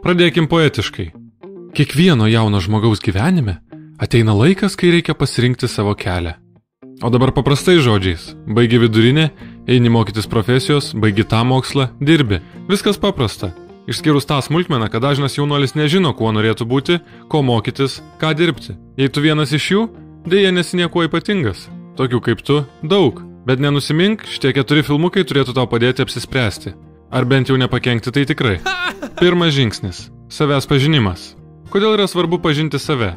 Pradėkim poetiškai. Kiekvieno jauno žmogaus gyvenime ateina laikas, kai reikia pasirinkti savo kelią. O dabar paprastai žodžiais. Baigi vidurinę, eini mokytis profesijos, baigi tą mokslą, dirbi. Viskas paprasta. Išskyrus tą smulkmeną, kad dažnas jaunuolis nežino, kuo norėtų būti, ko mokytis, ką dirbti. Jei tu vienas iš jų, dėja nesi niekuo ypatingas. Tokių kaip tu daug. Bet nenusimink, šitie 4 filmukai turėtų tau padėti apsispręsti. Ar bent jau nepakenkti tai tikrai. Pirmas žingsnis – savęs pažinimas. Kodėl yra svarbu pažinti save?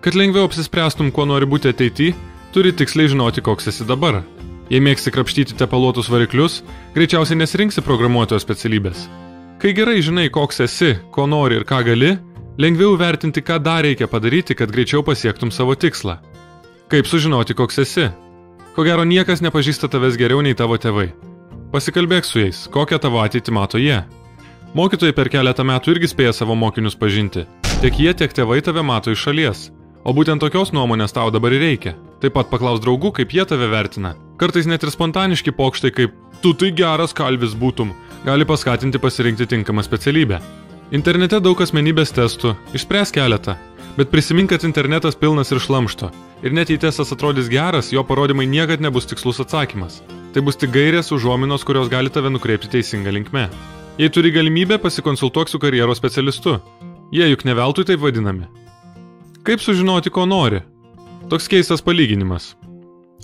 Kad lengviau apsispręstum, kuo nori būti ateityje, turi tiksliai žinoti, koks esi dabar. Jei mėgsi krapštyti tepaluotus variklius, greičiausiai nesirinksi programuotojo specialybės. Kai gerai žinai, koks esi, ko nori ir ką gali, lengviau vertinti, ką dar reikia padaryti, kad greičiau pasiektum savo tikslą. Kaip sužinoti, koks esi? Ko gero niekas nepažįsta tavęs geriau nei tavo tėvai. Pasikalbėk su jais, kokią tavo ateitį mato jie. Mokytojai per keletą metų irgi spėja savo mokinius pažinti. Tiek jie, tiek tėvai tave mato iš šalies. O būtent tokios nuomonės tau dabar ir reikia. Taip pat paklaus draugų, kaip jie tave vertina. Kartais net ir spontaniški pokštai kaip "tu tai geras kalvis būtum" gali paskatinti pasirinkti tinkamą specialybę. Internete daug asmenybės testų, išspręs keletą. Bet prisimink, kad internetas pilnas ir šlamšto. Ir net jei testas atrodys geras, jo parodymai niekad nebus tikslus atsakymas. Tai bus tik gairės užuominos, kurios gali tave nukreipti teisinga linkme. Jei turi galimybę, pasikonsultuok su karjeros specialistu. Jie juk ne veltui taip vadinami. Kaip sužinoti, ko nori? Toks keistas palyginimas.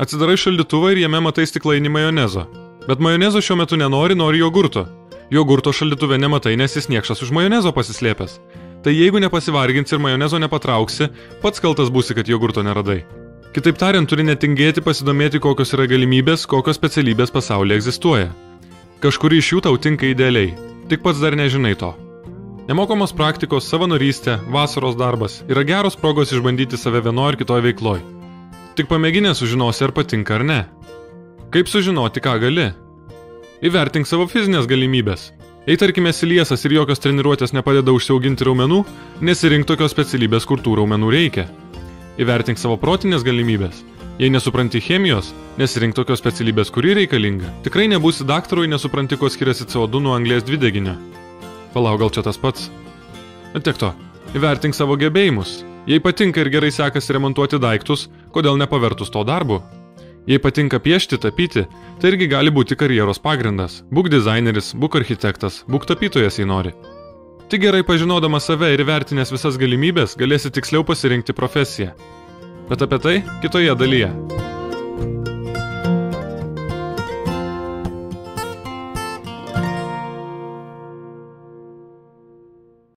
Atsidarai šaldytuvą ir jame matai stiklainį majonezo. Bet majonezo šiuo metu nori jogurto. Jogurto šaldytuve nematai, nes jis niekšas už majonezo pasislėpęs. Tai jeigu nepasivarginsi ir majonezo nepatrauksi, pats kaltas būsi, kad jogurto neradai. Kitaip tariant, turi netingėti pasidomėti, kokios yra galimybės, kokios specialybės pasaulyje egzistuoja. Kažkuri iš jų tau tinka idealiai, tik pats dar nežinai to. Nemokamos praktikos, savanorystė, vasaros darbas yra geros progos išbandyti save vienoje ar kitoje veikloje. Tik pamėginę sužinosi, ar patinka ar ne. Kaip sužinoti, ką gali? Įvertink savo fizinės galimybės. Jei tarkime esi liesas ir jokios treniruotės nepadeda užsiauginti raumenų, nesirink tokios specialybės, kur tų raumenų reikia. Įvertink savo protinės galimybės. Jei nesupranti chemijos, nesirink tokios specialybės, kuri reikalinga. Tikrai nebūsi daktaru, jei nesupranti, ko skiriasi CO2 nuo anglies dvideginio. Palauk, gal čia tas pats? Tiek to. Įvertink savo gebėjimus. Jei patinka ir gerai sekasi remontuoti daiktus, kodėl nepavertus to darbu? Jei patinka piešti, tapyti, tai irgi gali būti karjeros pagrindas. Būk dizaineris, būk architektas, būk tapytojas, jei nori. Tik gerai pažinodamas save ir vertinęs visas galimybės, galėsi tiksliau pasirinkti profesiją. Bet apie tai kitoje dalyje.